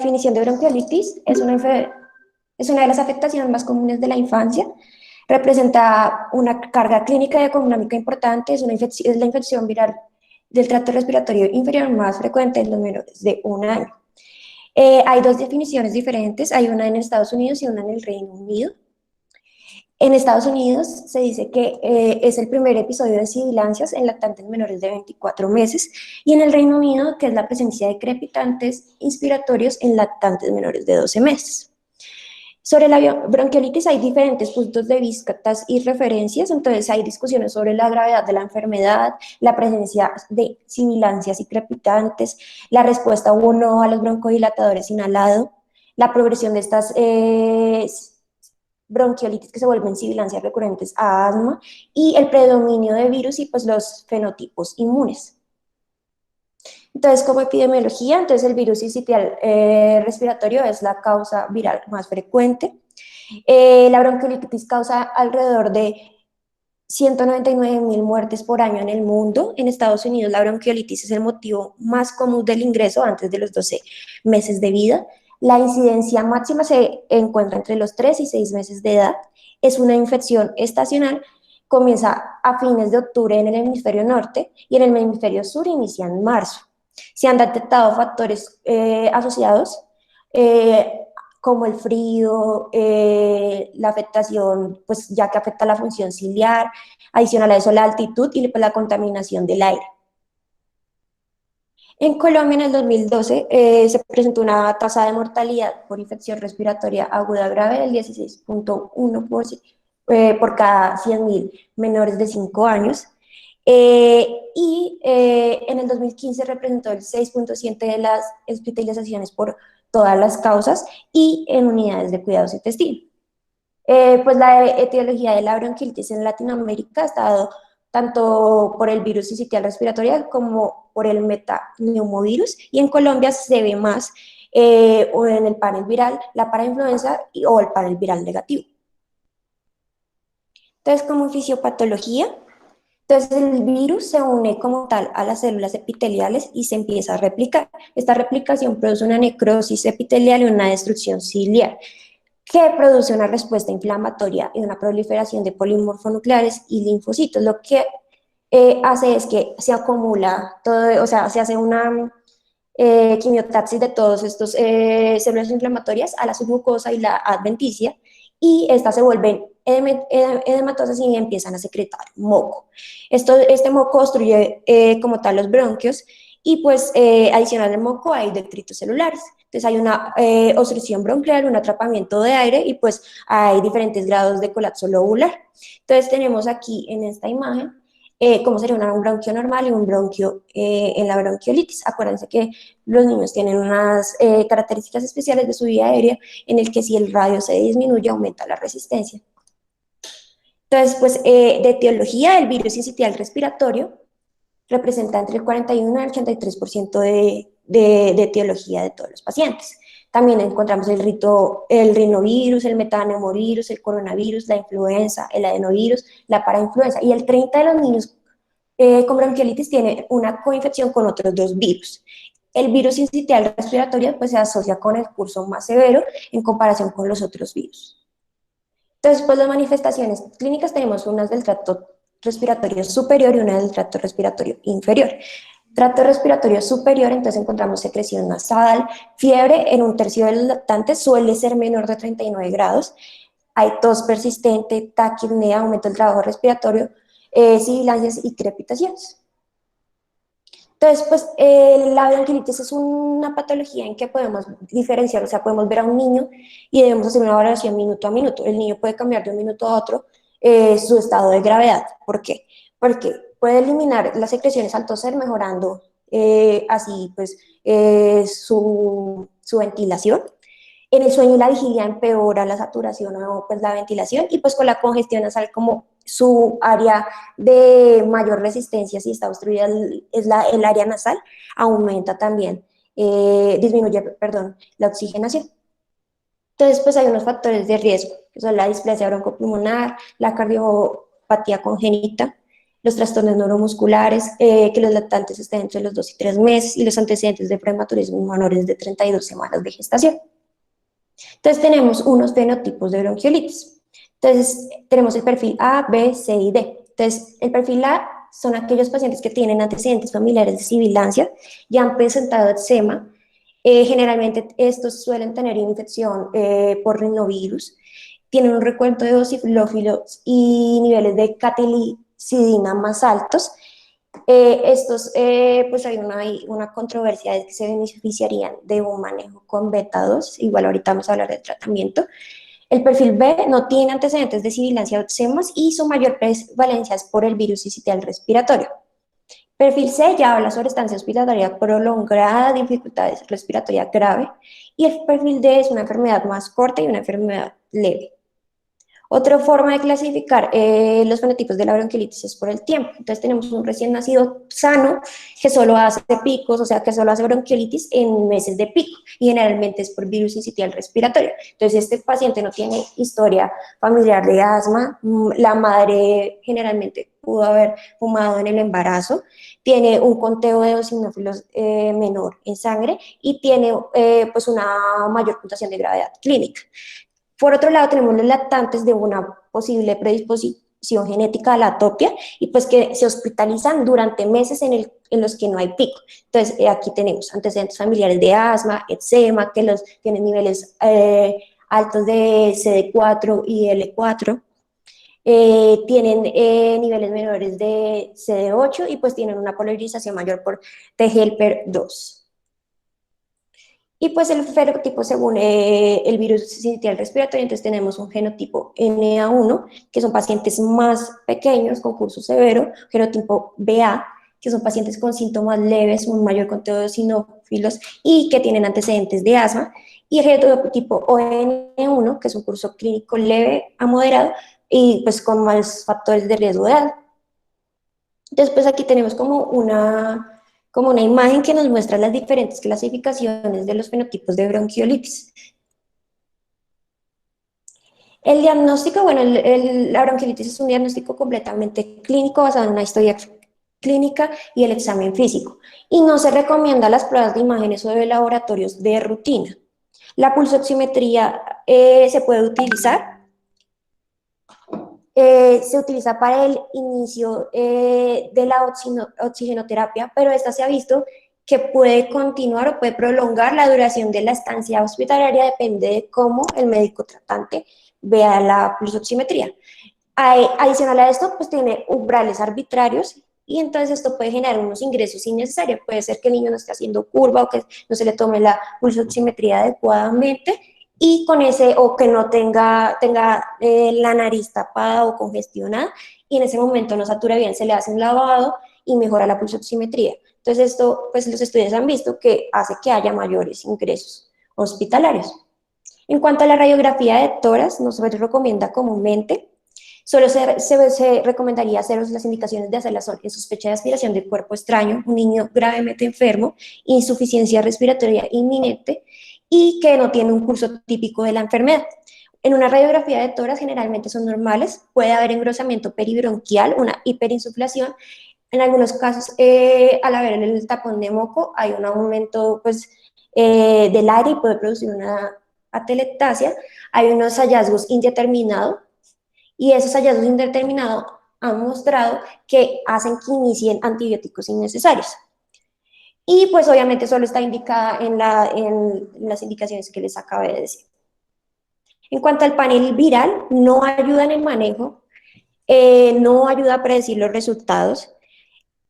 definición de bronquiolitis es una de las afectaciones más comunes de la infancia. Representa una carga clínica y económica importante, es la infección viral del tracto respiratorio inferior más frecuente en los menores de 1 año. Hay dos definiciones diferentes, hay una en Estados Unidos y una en el Reino Unido. En Estados Unidos se dice que es el primer episodio de sibilancias en lactantes menores de 24 meses y en el Reino Unido que es la presencia de crepitantes inspiratorios en lactantes menores de 12 meses. Sobre la bronquiolitis hay diferentes puntos de vista y referencias, entonces hay discusiones sobre la gravedad de la enfermedad, la presencia de sibilancias y crepitantes, la respuesta o no a los broncodilatadores inhalados, la progresión de estas bronquiolitis que se vuelven sibilancias recurrentes a asma y el predominio de virus y pues los fenotipos inmunes. Entonces, como epidemiología, entonces el virus sincitial respiratorio es la causa viral más frecuente. La bronquiolitis causa alrededor de 199.000 muertes por año en el mundo. En Estados Unidos, la bronquiolitis es el motivo más común del ingreso antes de los 12 meses de vida. La incidencia máxima se encuentra entre los 3 y 6 meses de edad. Es una infección estacional. Comienza a fines de octubre en el hemisferio norte y en el hemisferio sur inicia en marzo. Se han detectado factores asociados como el frío, la afectación, pues ya que afecta la función ciliar, adicional a eso la altitud y pues, la contaminación del aire. En Colombia en el 2012 se presentó una tasa de mortalidad por infección respiratoria aguda grave del 16.1 por cada 100.000 menores de 5 años. En el 2015 representó el 6.7 de las hospitalizaciones por todas las causas y en unidades de cuidados intestinos. Pues la etiología de la bronquiolitis en Latinoamérica ha estado tanto por el virus sincitial respiratorio como por el metapneumovirus, y en Colombia se ve más o en el panel viral, la parainfluenza o el panel viral negativo. Entonces, como fisiopatología, entonces el virus se une como tal a las células epiteliales y se empieza a replicar. Esta replicación produce una necrosis epitelial y una destrucción ciliar, que produce una respuesta inflamatoria y una proliferación de polimorfonucleares y linfocitos. Lo que hace es que se acumula todo, o sea, se hace una quimiotaxis de todos estos células inflamatorias a la submucosa y la adventicia, y estas se vuelven edematosas y empiezan a secretar moco. Este moco obstruye como tal los bronquios y pues adicional al moco hay detritos celulares. Entonces hay una obstrucción bronquial, un atrapamiento de aire y pues hay diferentes grados de colapso lobular. Entonces tenemos aquí en esta imagen cómo sería un bronquio normal y un bronquio en la bronquiolitis. Acuérdense que los niños tienen unas características especiales de su vía aérea en el que si el radio se disminuye aumenta la resistencia. Entonces, pues de etiología, el virus sincitial respiratorio representa entre el 41 y el 83% de etiología de todos los pacientes. También encontramos el rinovirus, el metaneumovirus, el coronavirus, la influenza, el adenovirus, la parainfluenza. Y el 30 de los niños con bronquiolitis tiene una coinfección con otros 2 virus. El virus sincitial respiratorio pues, se asocia con el curso más severo en comparación con los otros virus. Entonces, pues las manifestaciones clínicas tenemos unas del tracto respiratorio superior y una del tracto respiratorio inferior. Tracto respiratorio superior, entonces encontramos secreción nasal, fiebre en 1/3 de los lactantes, suele ser menor de 39 grados, hay tos persistente, taquipnea, aumento del trabajo respiratorio, sibilancias y crepitaciones. Entonces, pues la bronquiolitis es una patología en que podemos diferenciar, o sea, podemos ver a un niño y debemos hacer una valoración minuto a minuto. El niño puede cambiar de un minuto a otro su estado de gravedad. ¿Por qué? Porque puede eliminar las secreciones al toser, mejorando así pues su ventilación. En el sueño y la vigilia empeora la saturación o pues la ventilación, y pues con la congestión nasal como su área de mayor resistencia, si está obstruida el área nasal, aumenta también, disminuye, perdón, la oxigenación. Entonces, pues hay unos factores de riesgo, que son la displasia broncopulmonar, la cardiopatía congénita, los trastornos neuromusculares, que los lactantes estén entre los 2 y 3 meses y los antecedentes de prematurismo menores de 32 semanas de gestación. Entonces tenemos unos fenotipos de bronquiolitis. Entonces tenemos el perfil A, B, C y D. Entonces el perfil A son aquellos pacientes que tienen antecedentes familiares de sibilancia, ya han presentado eczema. Generalmente estos suelen tener infección por rinovirus, tienen un recuento de eosinófilos y niveles de catelicidina más altos. Pues hay una controversia de que se beneficiarían de un manejo con beta 2, igual ahorita vamos a hablar del tratamiento. El perfil B no tiene antecedentes de sibilancia o eczemas y su mayor prevalencia es por el virus sincitial respiratorio. Perfil C ya habla sobre estancia hospitalaria prolongada, dificultades respiratorias grave, y el perfil D es una enfermedad más corta y una enfermedad leve. Otra forma de clasificar los fenotipos de la bronquiolitis es por el tiempo. Entonces tenemos un recién nacido sano que solo hace picos, o sea, que solo hace bronquiolitis en meses de pico, y generalmente es por virus sincitial respiratorio. Entonces este paciente no tiene historia familiar de asma, la madre generalmente pudo haber fumado en el embarazo, tiene un conteo de eosinófilos menor en sangre y tiene pues una mayor puntuación de gravedad clínica. Por otro lado, tenemos los lactantes de una posible predisposición genética a la atopia y pues que se hospitalizan durante meses en los que no hay pico. Entonces, aquí tenemos antecedentes familiares de asma, eczema, que tienen niveles altos de CD4 y L4. Tienen niveles menores de CD8 y pues tienen una polarización mayor por T-helper 2. Y pues el fenotipo según el virus sincitial respiratorio, entonces tenemos un genotipo NA1, que son pacientes más pequeños con curso severo, genotipo BA, que son pacientes con síntomas leves, un mayor conteo de eosinófilos y que tienen antecedentes de asma, y el genotipo ON1, que es un curso clínico leve a moderado y pues con más factores de riesgo de edad. Después aquí tenemos como una imagen que nos muestra las diferentes clasificaciones de los fenotipos de bronquiolitis. El diagnóstico, bueno, la bronquiolitis es un diagnóstico completamente clínico basado en una historia clínica y el examen físico. Y no se recomienda las pruebas de imágenes o de laboratorios de rutina. La pulsoximetría se puede utilizar. Se utiliza para el inicio de la oxigenoterapia, pero esta se ha visto que puede continuar o puede prolongar la duración de la estancia hospitalaria, depende de cómo el médico tratante vea la pulsoximetría. Adicional a esto, pues tiene umbrales arbitrarios y entonces esto puede generar unos ingresos innecesarios. Puede ser que el niño no esté haciendo curva o que no se le tome la pulsoximetría adecuadamente y con ese, o que no tenga la nariz tapada o congestionada, y en ese momento no satura bien, se le hace un lavado y mejora la pulsoximetría. Entonces esto, pues los estudios han visto que hace que haya mayores ingresos hospitalarios. En cuanto a la radiografía de tórax, no se recomienda comúnmente. Solo se recomendaría hacer las indicaciones de hacerlas son en sospecha de aspiración de cuerpo extraño, un niño gravemente enfermo, insuficiencia respiratoria inminente y que no tiene un curso típico de la enfermedad. En una radiografía de tórax generalmente son normales, puede haber engrosamiento peribronquial, una hiperinsuflación. En algunos casos, al haber el tapón de moco, hay un aumento pues, del aire y puede producir una atelectasia. Hay unos hallazgos indeterminados y esos hallazgos indeterminados han mostrado que hacen que inicien antibióticos innecesarios. Y pues obviamente solo está indicada en las indicaciones que les acabé de decir. En cuanto al panel viral, no ayuda en el manejo, no ayuda a predecir los resultados.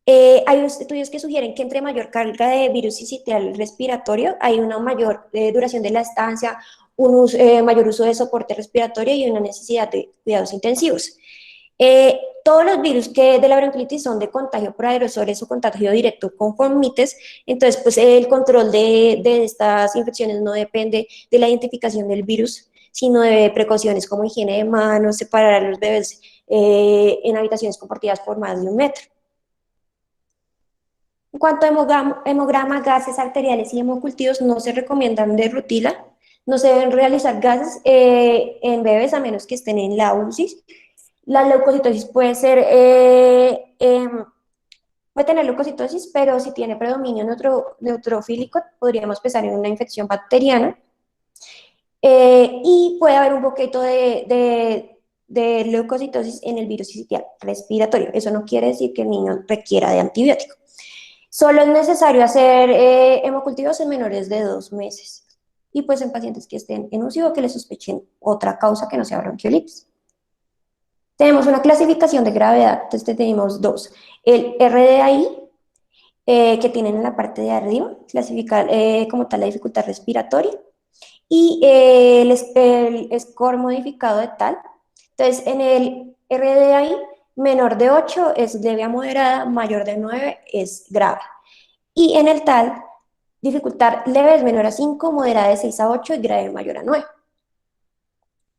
Hay estudios que sugieren que entre mayor carga de virus sincitial respiratorio hay una mayor duración de la estancia, mayor uso de soporte respiratorio y una necesidad de cuidados intensivos. Todos los virus de la bronquiolitis son de contagio por aerosoles o contagio directo con fomites, entonces pues el control de estas infecciones no depende de la identificación del virus, sino de precauciones como higiene de manos, separar a los bebés en habitaciones compartidas por más de 1 metro. En cuanto a hemograma, gases arteriales y hemocultivos, no se recomiendan de rutila, no se deben realizar gases en bebés a menos que estén en la UCI. La leucocitosis puede ser, puede tener leucocitosis, pero si tiene predominio neutrofílico, podríamos pensar en una infección bacteriana. Y puede haber un poquito de leucocitosis en el virus sincitial respiratorio. Eso no quiere decir que el niño requiera de antibiótico. Solo es necesario hacer hemocultivos en menores de 2 meses. Y pues en pacientes que estén en UCI o que le sospechen otra causa que no sea bronquiolitis. Tenemos una clasificación de gravedad, entonces tenemos dos. El RDAI, que tienen en la parte de arriba, clasificar como tal la dificultad respiratoria, y el score modificado de tal. Entonces, en el RDAI, menor de 8 es leve a moderada, mayor de 9 es grave. Y en el tal, dificultad leve es menor a 5, moderada de 6 a 8 y grave mayor a 9.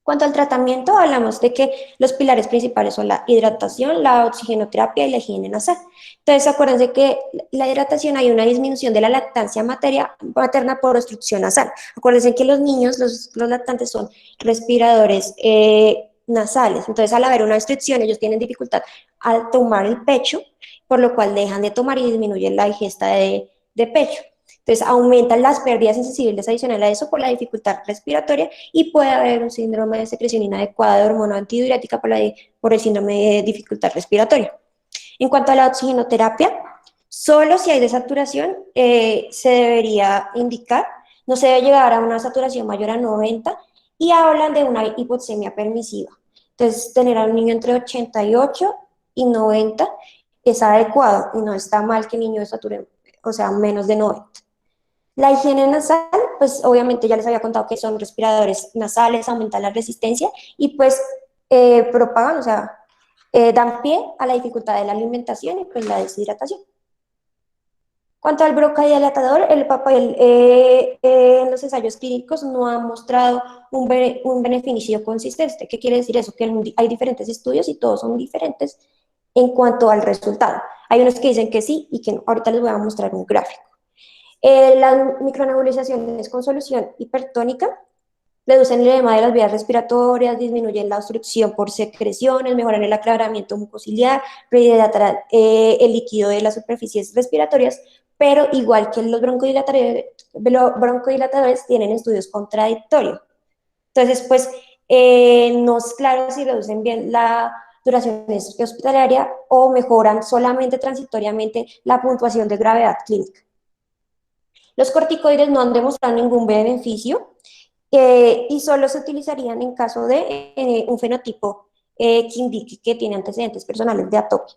Cuanto al tratamiento, hablamos de que los pilares principales son la hidratación, la oxigenoterapia y la higiene nasal. Entonces, acuérdense que la hidratación hay una disminución de la lactancia materna por obstrucción nasal. Acuérdense que los niños, los lactantes son respiradores nasales. Entonces, al haber una restricción, ellos tienen dificultad al tomar el pecho, por lo cual dejan de tomar y disminuyen la ingesta de pecho. Entonces, aumentan las pérdidas sensibles adicionales a eso por la dificultad respiratoria y puede haber un síndrome de secreción inadecuada de hormona antidiurética por el síndrome de dificultad respiratoria. En cuanto a la oxigenoterapia, solo si hay desaturación se debería indicar, no se debe llegar a una saturación mayor a 90 y hablan de una hipoxemia permisiva. Entonces, tener a un niño entre 88 y 90 es adecuado y no está mal que el niño sature, o sea, menos de 90. La higiene nasal, pues obviamente ya les había contado que son respiradores nasales, aumentan la resistencia y pues propagan, o sea, dan pie a la dificultad de la alimentación y pues la deshidratación. Cuanto al broncodilatador, el papel en los ensayos clínicos no ha mostrado un beneficio consistente. ¿Qué quiere decir eso? Que hay diferentes estudios y todos son diferentes en cuanto al resultado. Hay unos que dicen que sí y que no. Ahorita les voy a mostrar un gráfico. Las micronebulizaciones con solución hipertónica reducen el edema de las vías respiratorias, disminuyen la obstrucción por secreciones, mejoran el aclaramiento mucociliar, rehidratan el líquido de las superficies respiratorias, pero igual que los broncodilatadores tienen estudios contradictorios. Entonces, pues, no es claro si reducen bien la duración hospitalaria o mejoran solamente transitoriamente la puntuación de gravedad clínica. Los corticoides no han demostrado ningún beneficio y solo se utilizarían en caso de un fenotipo que indique que tiene antecedentes personales de atopia.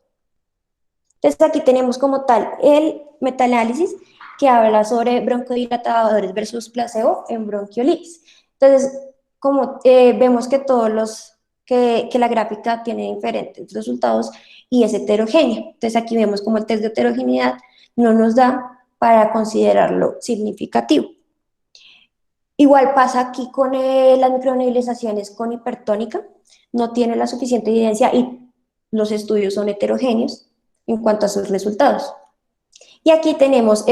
Entonces aquí tenemos como tal el metaanálisis que habla sobre broncodilatadores versus placebo en bronquiolitis. Entonces, como vemos que que la gráfica tiene diferentes resultados y es heterogénea. Entonces aquí vemos como el test de heterogeneidad no nos da para considerarlo significativo. Igual pasa aquí con las micronebulizaciones con hipertónica, no tiene la suficiente evidencia y los estudios son heterogéneos en cuanto a sus resultados. Y aquí tenemos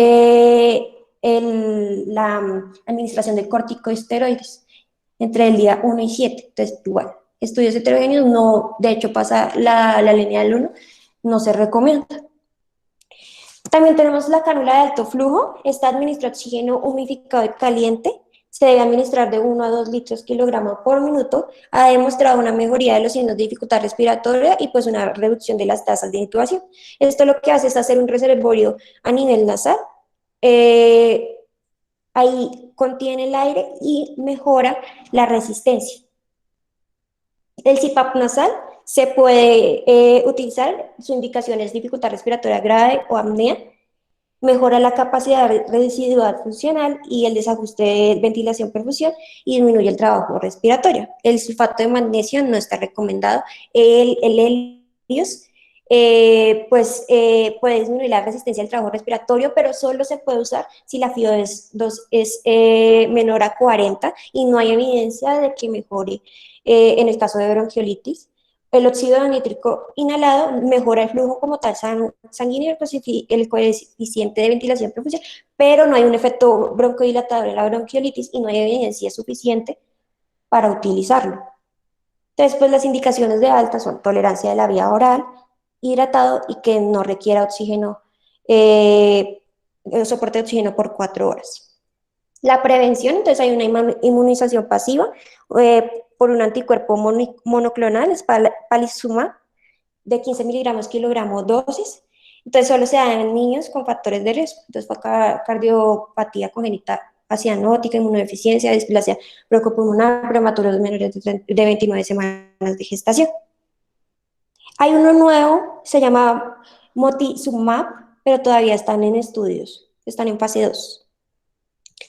la administración de corticosteroides entre el día 1 y 7. Entonces, igual, estudios heterogéneos, no, de hecho pasa la línea del 1, no se recomienda. También tenemos la cánula de alto flujo, esta administra oxígeno humidificado y caliente, se debe administrar de 1 a 2 litros kilogramo por minuto, ha demostrado una mejoría de los signos de dificultad respiratoria y pues una reducción de las tasas de intubación. Esto lo que hace es hacer un reservorio a nivel nasal, ahí contiene el aire y mejora la resistencia. El CPAP nasal se puede utilizar, su indicación es dificultad respiratoria grave o apnea, mejora la capacidad residual funcional y el desajuste de ventilación-perfusión y disminuye el trabajo respiratorio. El sulfato de magnesio no está recomendado. El Helios puede disminuir la resistencia al trabajo respiratorio, pero solo se puede usar si la FiO2 es menor a 40 y no hay evidencia de que mejore en el caso de bronquiolitis. El óxido nítrico inhalado mejora el flujo como tal sanguíneo, el coeficiente de ventilación perfusión, pero no hay un efecto broncodilatador en la bronquiolitis y no hay evidencia suficiente para utilizarlo. Entonces, pues las indicaciones de alta son tolerancia de la vía oral, hidratado y que no requiera oxígeno, soporte de oxígeno por 4 horas. La prevención, entonces hay una inmunización pasiva por un anticuerpo monoclonal, es palizumab, de 15 miligramos kilogramo dosis. Entonces solo se da en niños con factores de riesgo. Entonces cardiopatía congénita cianótica, inmunodeficiencia, displasia broncopulmonar, prematuros menores de 29 semanas de gestación. Hay uno nuevo, se llama motizumab, pero todavía están en estudios, están en fase 2.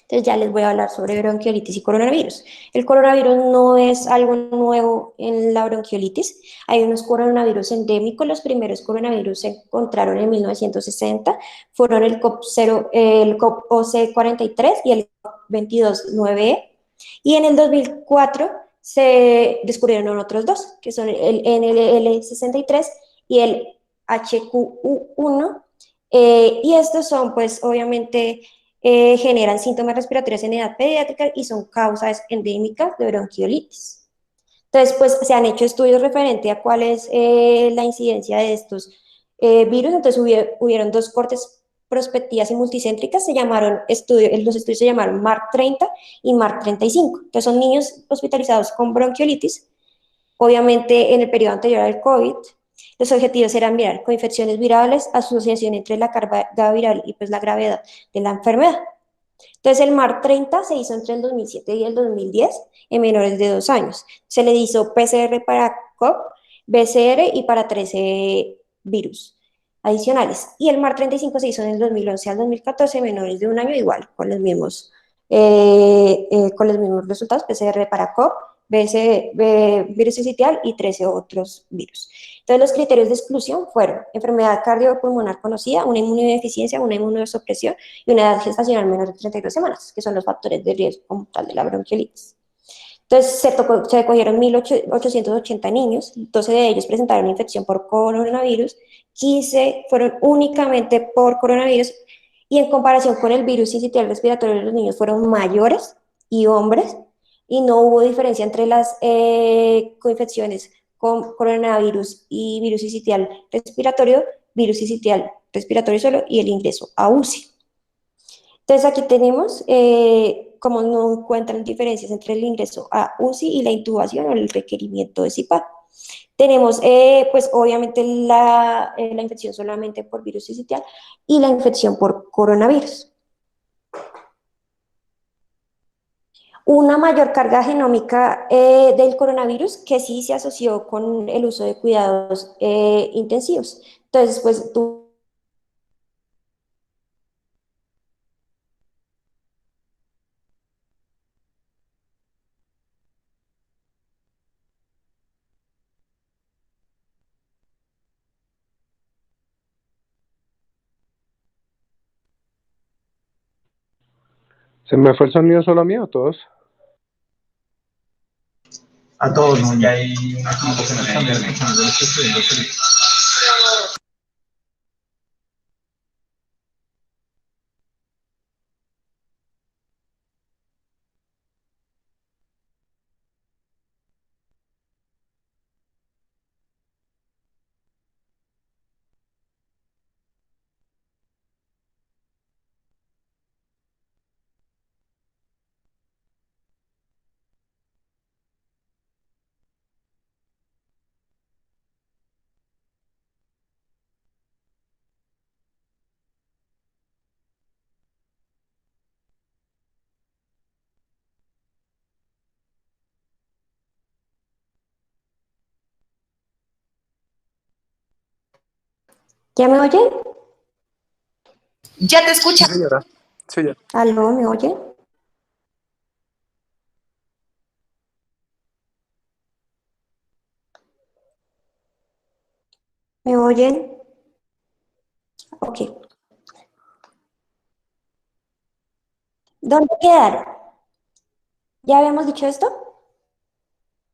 Entonces ya les voy a hablar sobre bronquiolitis y coronavirus. El coronavirus no es algo nuevo en la bronquiolitis. Hay unos coronavirus endémicos. Los primeros coronavirus se encontraron en 1960. Fueron el COP OC43 y el COP229E. Y en el 2004 se descubrieron otros dos, que son el NLL63 y el HQU1. Y estos son, pues, obviamente generan síntomas respiratorios en edad pediátrica y son causas endémicas de bronquiolitis. Entonces, pues se han hecho estudios referente a cuál es la incidencia de estos virus. Entonces, hubieron dos cortes prospectivas y multicéntricas, los estudios se llamaron MARC-30 y MARC-35. Entonces, son niños hospitalizados con bronquiolitis, obviamente en el periodo anterior al COVID. Los objetivos eran mirar coinfecciones virales, asociación entre la carga viral y pues la gravedad de la enfermedad. Entonces el MAR-30 se hizo entre el 2007 y el 2010 en menores de 2 años. Se le hizo PCR para COP, BCR y para 13 virus adicionales. Y el MAR-35 se hizo en el 2011 al 2014 en menores de 1 año igual, con los mismos resultados, PCR para COP, virus sincitial y 13 otros virus. Entonces, los criterios de exclusión fueron enfermedad cardiopulmonar conocida, una inmunodeficiencia, una inmunosupresión y una edad gestacional menor de 32 semanas, que son los factores de riesgo como tal de la bronquiolitis. Entonces, se cogieron 1.880 niños, 12 de ellos presentaron infección por coronavirus, 15 fueron únicamente por coronavirus, y en comparación con el virus sincitial respiratorio, los niños fueron mayores y hombres, y no hubo diferencia entre las coinfecciones con coronavirus y virus sincitial respiratorio solo y el ingreso a UCI. Entonces aquí tenemos cómo no encuentran diferencias entre el ingreso a UCI y la intubación o el requerimiento de CPAP. Tenemos, pues obviamente, la infección solamente por virus sincitial y la infección por coronavirus. Una mayor carga genómica del coronavirus que sí se asoció con el uso de cuidados intensivos. Entonces, pues tú... ¿Se me fue el sonido solo a mí o a todos? A todos, ¿no? Ya hay una equipo que nos cambia escuchando lo que estoy diciendo. ¿Ya me oyen? Ya te escucho. Sí, señora. Sí, ya. ¿Aló, me oyen? ¿Me oyen? Ok. ¿Dónde quedaron? ¿Ya habíamos dicho esto?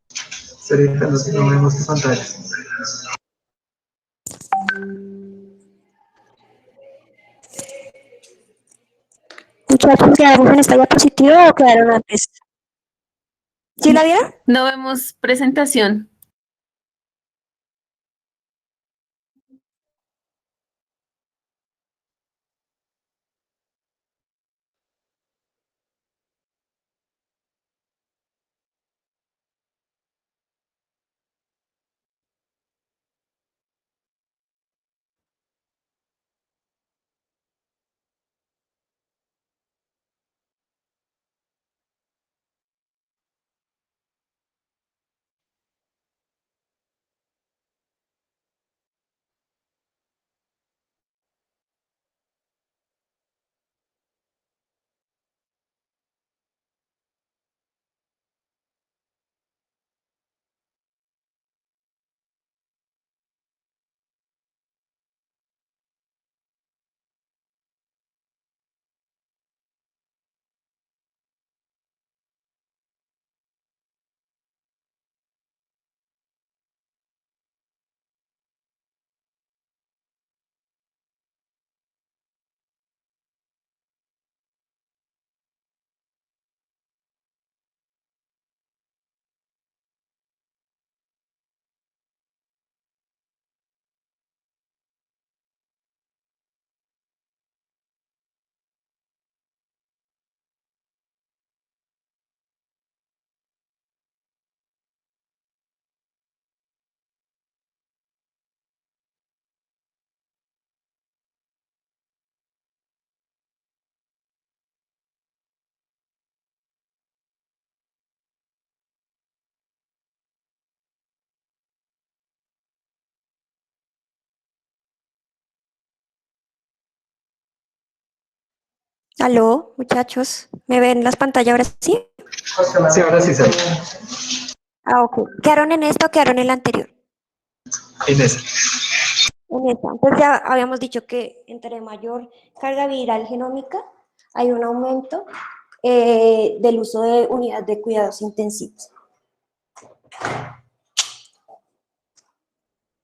Sería que no vemos tu pantalla. Muchachos, ¿quedamos en esta diapositiva o quedaron antes? ¿Sí la vieron? No vemos presentación. Aló, muchachos, ¿me ven las pantallas ahora sí? Sí, ahora sí sale. Ah, ok. ¿Quedaron en esta o quedaron en la anterior? En esa. En esta. Entonces ya habíamos dicho que entre mayor carga viral genómica hay un aumento del uso de unidades de cuidados intensivos.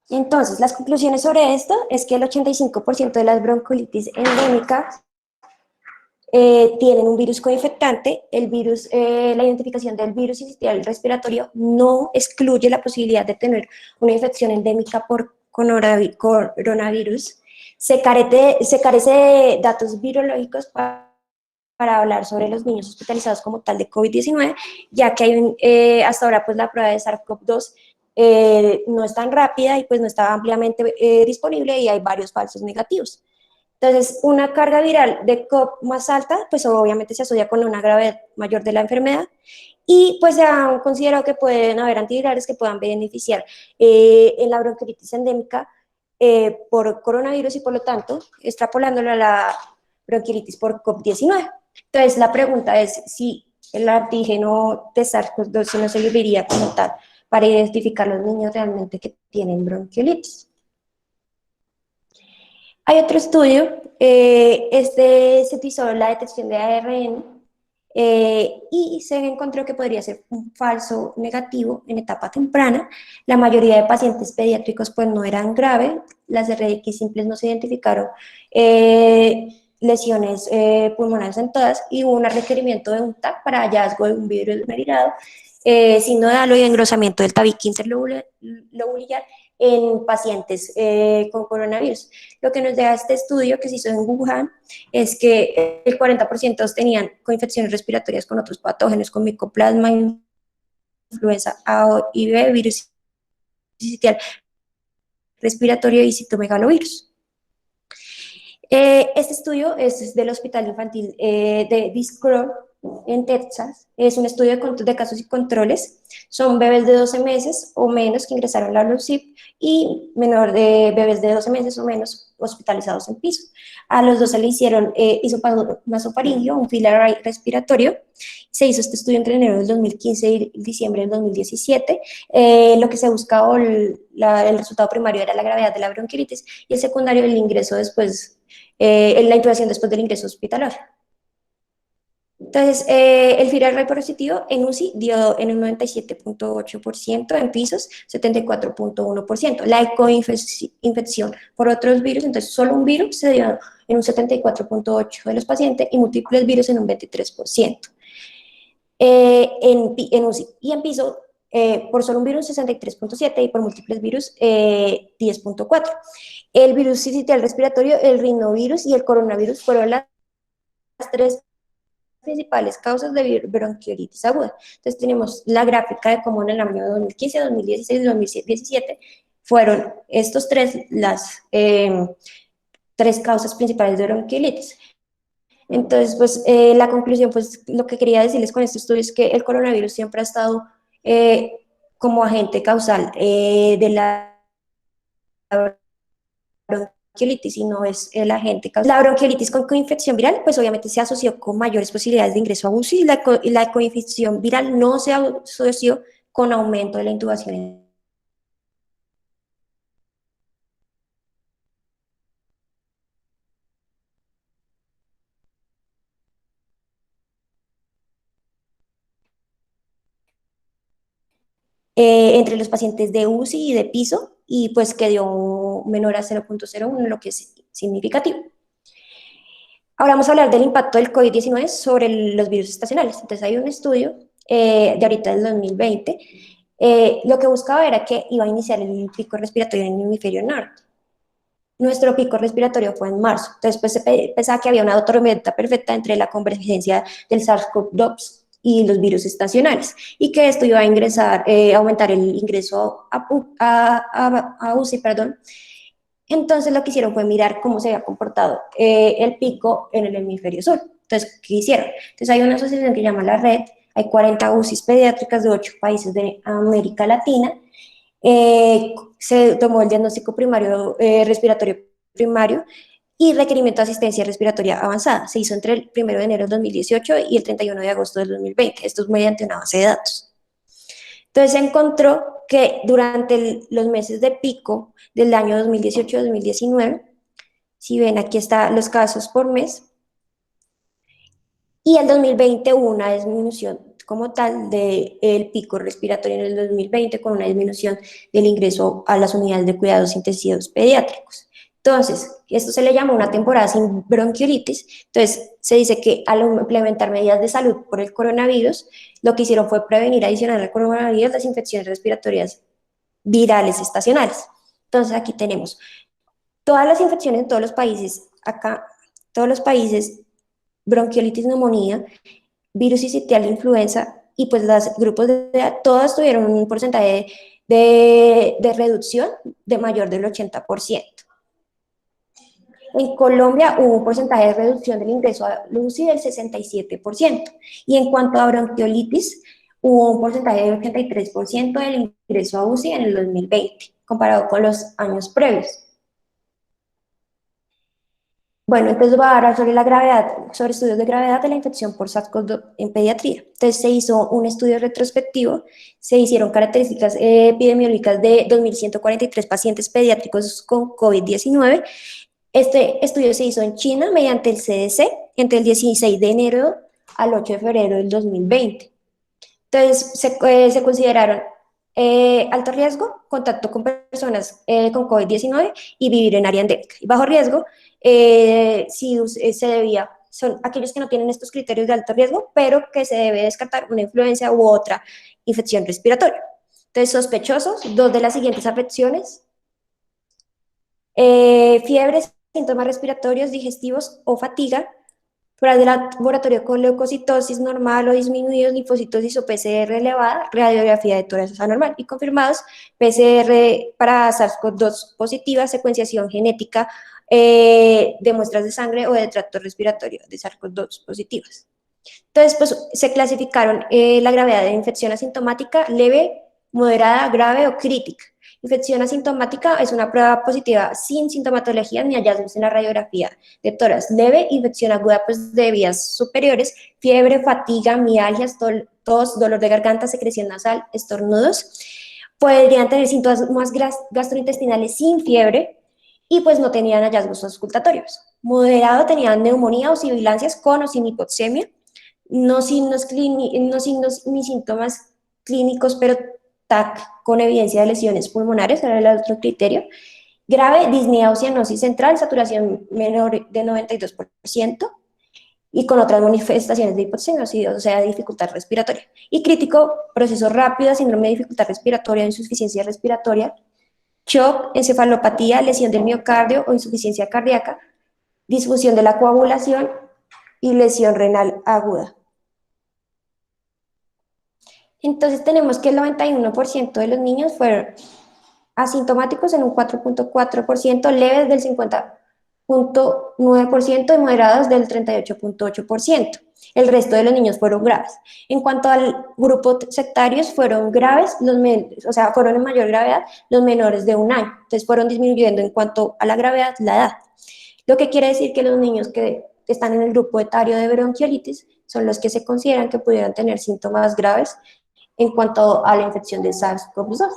Entonces, las conclusiones sobre esto es que el 85% de las bronquiolitis endémicas tienen un virus coinfectante. El virus, la identificación del virus sincitial respiratorio no excluye la posibilidad de tener una infección endémica por coronavirus. Se carece de datos virológicos para hablar sobre los niños hospitalizados como tal de COVID-19, ya que hay hasta ahora pues la prueba de SARS-CoV-2 no es tan rápida y pues no está ampliamente disponible y hay varios falsos negativos. Entonces, una carga viral de COP más alta, pues obviamente se asocia con una gravedad mayor de la enfermedad y pues se han considerado que pueden haber antivirales que puedan beneficiar en la bronquiolitis endémica por coronavirus y por lo tanto extrapolándolo a la bronquiolitis por COP19. Entonces, la pregunta es si el antígeno de SARS-CoV-2 no serviría como tal para identificar los niños realmente que tienen bronquiolitis. Hay otro estudio, se utilizó la detección de ARN y se encontró que podría ser un falso negativo en etapa temprana. La mayoría de pacientes pediátricos pues no eran graves, las RX simples no se identificaron lesiones pulmonares en todas y hubo un requerimiento de un TAC para hallazgo de un virus meridado, signo de halo y engrosamiento del tabique interlobular en pacientes con coronavirus. Lo que nos deja este estudio que se hizo en Wuhan es que el 40% tenían infecciones respiratorias con otros patógenos, con micoplasma, influenza A y B, virus respiratorio y citomegalovirus. Este estudio es del Hospital Infantil de Discrow en Texas. Es un estudio de casos y controles. Son bebés de 12 meses o menos que ingresaron a la UCIP y bebés de 12 meses o menos hospitalizados en piso. A los dos se le hicieron nasofaringeo, un filler respiratorio. Se hizo este estudio entre enero del 2015 y diciembre del 2017. Lo que se buscaba, el resultado primario era la gravedad de la bronquiolitis y el secundario el ingreso después, la intubación después del ingreso hospitalario. Entonces, el viral positivo en UCI dio en un 97.8%, en pisos 74.1%. La ecoinfección por otros virus, entonces solo un virus se dio en un 74.8% de los pacientes y múltiples virus en un 23%. En UCI y en piso, por solo un virus 63.7% y por múltiples virus 10.4%. El virus sincitial respiratorio, el rinovirus y el coronavirus fueron las tres principales causas de bronquiolitis aguda. Entonces tenemos la gráfica de cómo en el año 2015, 2016 y 2017 fueron estos las tres causas principales de bronquiolitis. Entonces, pues la conclusión, pues lo que quería decirles con este estudio es que el coronavirus siempre ha estado como agente causal de la bronquiolitis y no es el agente causal. La bronquiolitis con coinfección viral, pues obviamente se asoció con mayores posibilidades de ingreso a UCI y la coinfección viral no se asoció con aumento de la intubación. Entre los pacientes de UCI y de piso, y pues que dio menor a 0.01, lo que es significativo. Ahora vamos a hablar del impacto del COVID-19 sobre los virus estacionales. Entonces hay un estudio de ahorita del 2020, lo que buscaba era que iba a iniciar el pico respiratorio en el hemisferio norte. Nuestro pico respiratorio fue en marzo, entonces pues, se pensaba que había una tormenta perfecta entre la convergencia del SARS-CoV-2 y los virus estacionales, y que esto iba a aumentar el ingreso a UCI, perdón. Entonces lo que hicieron fue mirar cómo se había comportado el pico en el hemisferio sur. Entonces, ¿qué hicieron? Entonces hay una asociación que se llama La Red, hay 40 UCIs pediátricas de 8 países de América Latina. Se tomó el diagnóstico primario, respiratorio primario, y requerimiento de asistencia respiratoria avanzada. Se hizo entre el 1 de enero del 2018 y el 31 de agosto del 2020. Esto es mediante una base de datos. Entonces se encontró que durante los meses de pico del año 2018-2019, si ven aquí están los casos por mes, y el 2020 hubo una disminución como tal del pico respiratorio en el 2020 con una disminución del ingreso a las unidades de cuidados intensivos pediátricos. Entonces, esto se le llama una temporada sin bronquiolitis. Entonces, se dice que al implementar medidas de salud por el coronavirus, lo que hicieron fue prevenir adicional al coronavirus las infecciones respiratorias virales estacionales. Entonces, aquí tenemos todas las infecciones en todos los países, acá, todos los países, bronquiolitis, neumonía, virus sincitial, influenza, y pues los grupos de edad, todas tuvieron un porcentaje de reducción de mayor del 80%. En Colombia hubo un porcentaje de reducción del ingreso a UCI del 67%, y en cuanto a bronquiolitis, hubo un porcentaje del 83% del ingreso a UCI en el 2020, comparado con los años previos. Bueno, entonces voy a hablar sobre la gravedad, sobre estudios de gravedad de la infección por SARS-CoV-2 en pediatría. Entonces se hizo un estudio retrospectivo, se hicieron características epidemiológicas de 2.143 pacientes pediátricos con COVID-19. Este estudio se hizo en China mediante el CDC entre el 16 de enero al 8 de febrero del 2020. Entonces se consideraron alto riesgo, contacto con personas con COVID-19 y vivir en área endémica. Y bajo riesgo, se debía, son aquellos que no tienen estos criterios de alto riesgo, pero que se debe descartar una influenza u otra infección respiratoria. Entonces, sospechosos, 2 de las siguientes afecciones: fiebres, síntomas respiratorios, digestivos o fatiga, pruebas de laboratorio con leucocitosis normal o disminuidos, linfocitosis o PCR elevada, radiografía de tórax anormal, y confirmados PCR para SARS-CoV-2 positiva, secuenciación genética de muestras de sangre o de tracto respiratorio de SARS-CoV-2 positivas. Entonces, pues se clasificaron la gravedad de infección asintomática: leve, moderada, grave o crítica. Infección asintomática es una prueba positiva sin sintomatología ni hallazgos en la radiografía de tórax. Leve, infección aguda pues de vías superiores, fiebre, fatiga, mialgias, tos, dolor de garganta, secreción nasal, estornudos. Podrían tener síntomas gastrointestinales sin fiebre y pues no tenían hallazgos auscultatorios. Moderado, tenían neumonía o sibilancias con o sin hipoxemia, no signos ni síntomas clínicos, pero TAC con evidencia de lesiones pulmonares, era el otro criterio. Grave, disnea o cianosis central, saturación menor de 92% y con otras manifestaciones de hipoxemia, o sea, dificultad respiratoria. Y crítico, proceso rápido, síndrome de dificultad respiratoria, insuficiencia respiratoria, shock, encefalopatía, lesión del miocardio o insuficiencia cardíaca, disfunción de la coagulación y lesión renal aguda. Entonces tenemos que el 91% de los niños fueron asintomáticos en un 4.4%, leves del 50.9% y moderados del 38.8%. El resto de los niños fueron graves. En cuanto al grupo sectarios, fueron graves, fueron en mayor gravedad los menores de 1 año. Entonces fueron disminuyendo en cuanto a la gravedad, la edad. Lo que quiere decir que los niños que están en el grupo etario de bronquiolitis son los que se consideran que pudieran tener síntomas graves en cuanto a la infección de SARS-CoV-2.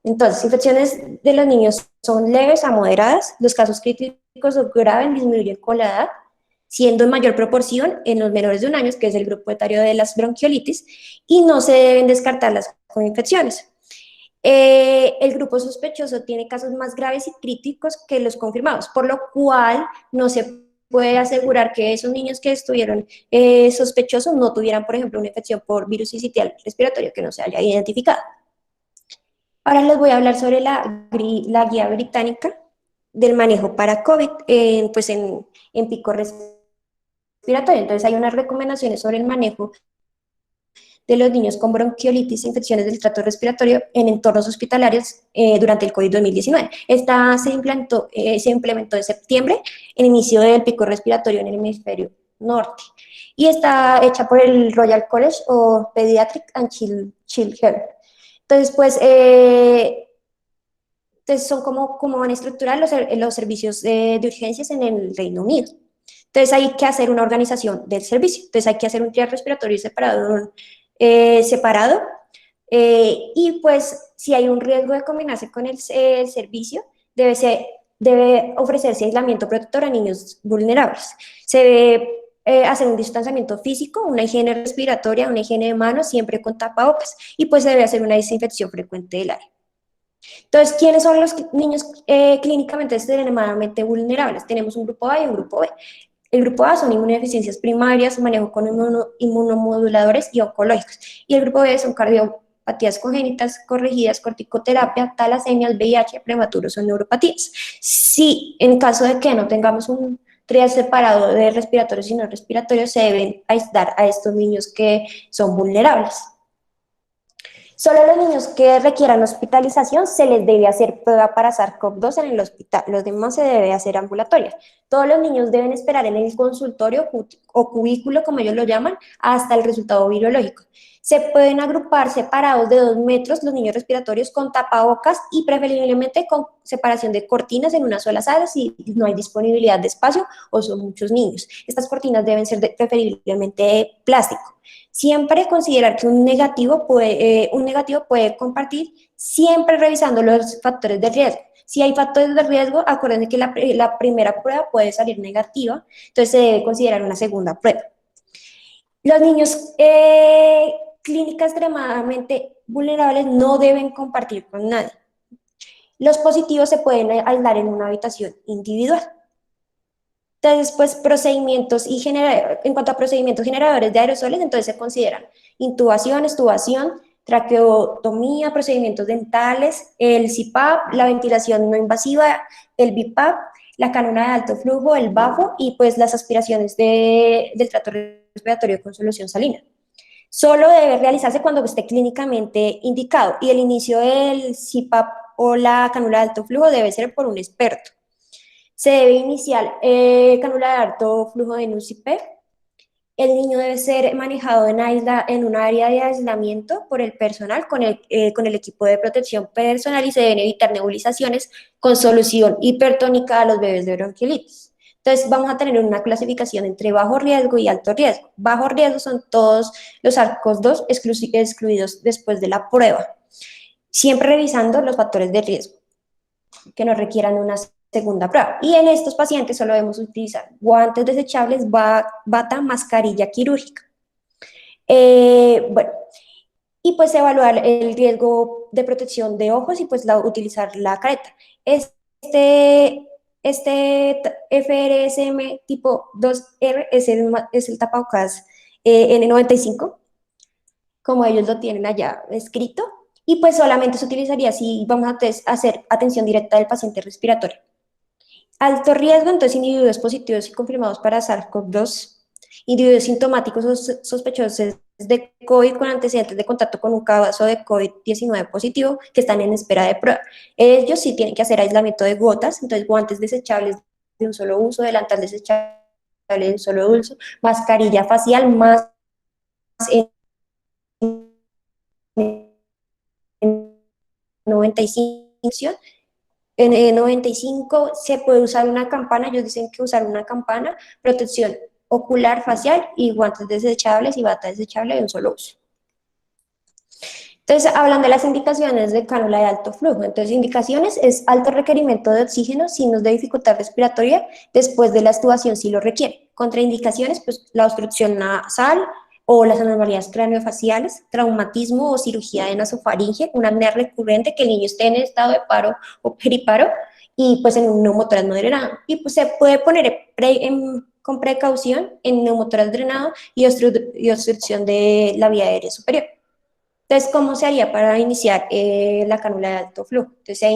Entonces, infecciones de los niños son leves a moderadas, los casos críticos o graves disminuyen con la edad, siendo en mayor proporción en los menores de 1 año, que es el grupo etario de las bronquiolitis, y no se deben descartar las infecciones. El grupo sospechoso tiene casos más graves y críticos que los confirmados, por lo cual no se puede asegurar que esos niños que estuvieron sospechosos no tuvieran, por ejemplo, una infección por virus sincitial respiratorio que no se haya identificado. Ahora les voy a hablar sobre la guía británica del manejo para COVID, en pico respiratorio. Entonces hay unas recomendaciones sobre el manejo de los niños con bronquiolitis e infecciones del tracto respiratorio en entornos hospitalarios durante el COVID-2019. Esta se implementó en septiembre, el inicio del pico respiratorio en el hemisferio norte, y está hecha por el Royal College of Pediatric and Child Health. Entonces, pues, Entonces, son como van a estructurar los servicios de urgencias en el Reino Unido. Entonces, hay que hacer una organización del servicio. Entonces, hay que hacer un triage respiratorio separado. Y pues, si hay un riesgo de combinarse con el servicio, debe ofrecerse aislamiento protector a niños vulnerables. Se debe hacer un distanciamiento físico, una higiene respiratoria, una higiene de manos, siempre con tapabocas. Y pues, se debe hacer una desinfección frecuente del área. Entonces, ¿quiénes son los niños clínicamente extremadamente vulnerables? Tenemos un grupo A y un grupo B. El grupo A son inmunodeficiencias primarias, manejo con inmunomoduladores y oncológicos. Y el grupo B son cardiopatías congénitas corregidas, corticoterapia, talasemias, VIH, prematuros o neuropatías. Si en caso de que no tengamos un triage separado de respiratorios y no respiratorios, se deben aislar a estos niños que son vulnerables. Solo los niños que requieran hospitalización se les debe hacer prueba para SARS-CoV-2 en el hospital, los demás se debe hacer ambulatoria. Todos los niños deben esperar en el consultorio o cubículo, como ellos lo llaman, hasta el resultado virológico. Se pueden agrupar separados de 2 metros los niños respiratorios con tapabocas y preferiblemente con separación de cortinas en una sola sala si no hay disponibilidad de espacio o son muchos niños. Estas cortinas deben ser preferiblemente de plástico. Siempre considerar que un negativo puede compartir, siempre revisando los factores de riesgo. Si hay factores de riesgo, acuérdense que la primera prueba puede salir negativa, entonces se debe considerar una segunda prueba. Los niños clínicas extremadamente vulnerables no deben compartir con nadie. Los positivos se pueden aislar en una habitación individual. Entonces, pues en cuanto a procedimientos generadores de aerosoles, entonces se consideran intubación, extubación, traqueotomía, procedimientos dentales, el CPAP, la ventilación no invasiva, el BiPAP, la cánula de alto flujo, el bafo y pues las aspiraciones del tracto respiratorio con solución salina. Solo debe realizarse cuando esté clínicamente indicado y el inicio del CPAP o la cánula de alto flujo debe ser por un experto. Se debe iniciar cánula de alto flujo de NUCP. El niño debe ser manejado en un área de aislamiento por el personal con el equipo de protección personal y se deben evitar nebulizaciones con solución hipertónica a los bebés de bronquiolitis. Entonces vamos a tener una clasificación entre bajo riesgo y alto riesgo. Bajo riesgo son todos los SARS-CoV-2 excluidos después de la prueba, siempre revisando los factores de riesgo que no requieran una segunda prueba. Y en estos pacientes solo debemos utilizar guantes desechables, bata, mascarilla quirúrgica. Bueno, y pues evaluar el riesgo de protección de ojos y pues utilizar la careta. Este FRSM tipo 2R es el tapabocas N95, como ellos lo tienen allá escrito, y pues solamente se utilizaría si vamos a hacer atención directa del paciente respiratorio. Alto riesgo, entonces individuos positivos y confirmados para SARS-CoV-2, individuos sintomáticos o sospechosos de COVID con antecedentes de contacto con un caso de COVID-19 positivo que están en espera de prueba. Ellos sí tienen que hacer aislamiento de gotas, entonces guantes desechables de un solo uso, delantal desechable de un solo uso, mascarilla facial más N95. En N95 se puede usar una campana, ellos dicen que usar una campana, protección ocular, facial y guantes desechables y bata desechable de un solo uso. Entonces, hablan de las indicaciones de cánula de alto flujo. Entonces, indicaciones es alto requerimiento de oxígeno, signos de dificultad respiratoria, después de la extubación si lo requiere. Contraindicaciones, pues la obstrucción nasal o las anormalidades craneofaciales, traumatismo o cirugía de nasofaringe, una apnea recurrente, que el niño esté en estado de paro o periparo y pues en un neumotórax no drenado. Y pues se puede poner con precaución en neumotórax drenado y obstrucción de la vía aérea superior. Entonces, ¿cómo se haría para iniciar la cánula de alto flujo? Entonces,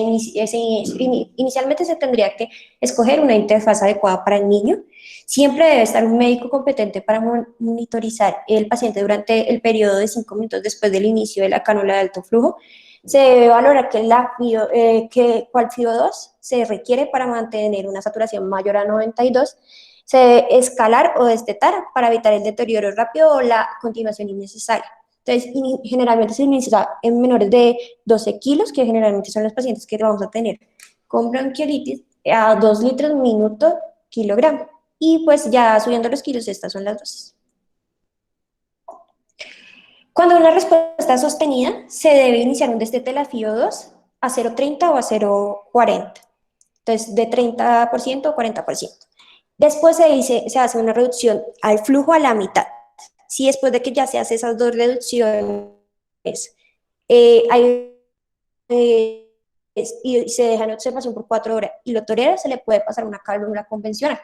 inicialmente se tendría que escoger una interfaz adecuada para el niño. Siempre debe estar un médico competente para monitorizar el paciente durante el periodo de 5 minutos después del inicio de la cánula de alto flujo. Se debe valorar cuál FIO2 se requiere para mantener una saturación mayor a 92. Se debe escalar o destetar para evitar el deterioro rápido o la continuación innecesaria. Entonces, generalmente se administra en menores de 12 kilos, que generalmente son los pacientes que vamos a tener con bronquiolitis, a 2 litros minuto kilogramo. Y pues ya subiendo los kilos, estas son las dosis. Cuando una respuesta es sostenida, se debe iniciar un destete de la FiO2 a 0,30 o a 0,40. Entonces, de 30% o 40%. Después se hace una reducción al flujo a la mitad. Si después de que ya se hace esas dos reducciones, y se deja en observación por 4 horas y lo tolera, se le puede pasar una cálvula convencional.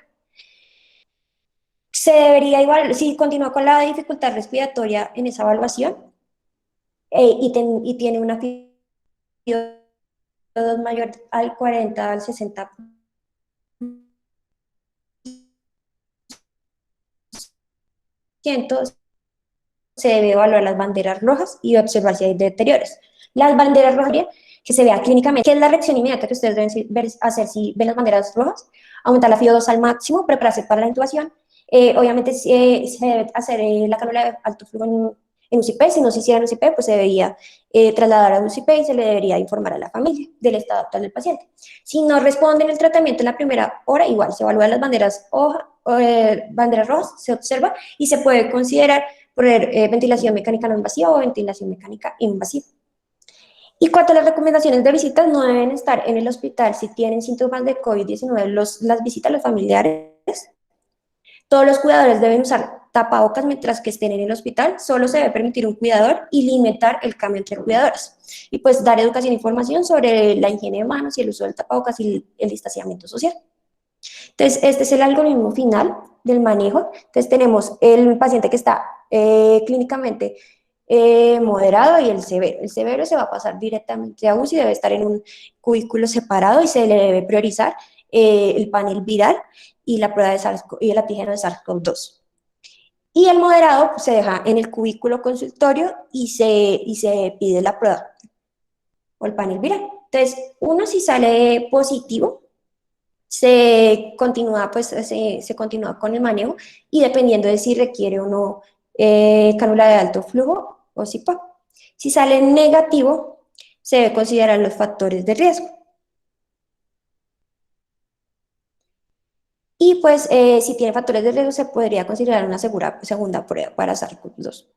Se debería igual, si continúa con la dificultad respiratoria en esa evaluación y tiene una FiO2 mayor al 40, al 60, se debe evaluar las banderas rojas y observar si hay deterioros. Las banderas rojas, que se vea clínicamente, ¿qué es la reacción inmediata que ustedes deben hacer si ven las banderas rojas? Aumentar la FiO2 al máximo, prepararse para la intubación. Obviamente se debe hacer la cánula de alto flujo en UCP. Si no se hiciera en UCP, pues se debería trasladar a UCP y se le debería informar a la familia del estado actual del paciente. Si no responden el tratamiento en la primera hora, igual se evalúan las banderas rojas, se observa y se puede considerar poner ventilación mecánica no invasiva o ventilación mecánica invasiva. Y cuanto a las recomendaciones de visitas, no deben estar en el hospital si tienen síntomas de COVID-19, las visitas a los familiares. Todos los cuidadores deben usar tapabocas mientras que estén en el hospital, solo se debe permitir un cuidador y limitar el cambio entre cuidadores. Y pues dar educación e información sobre la higiene de manos y el uso del tapabocas y el distanciamiento social. Entonces, este es el algoritmo final del manejo. Entonces, tenemos el paciente que está clínicamente moderado y el severo. El severo se va a pasar directamente a UCI, debe estar en un cubículo separado y se le debe priorizar el panel viral y la prueba de y el antígeno de SARS-CoV-2. Y el moderado pues, se deja en el cubículo consultorio y se pide la prueba o el panel viral. Entonces, uno si sale positivo, se continúa con el manejo y dependiendo de si requiere o no cánula de alto flujo o CPAP. Si sale negativo, se debe considerar los factores de riesgo. Y pues si tiene factores de riesgo, se podría considerar una segunda prueba para SARS-CoV-2.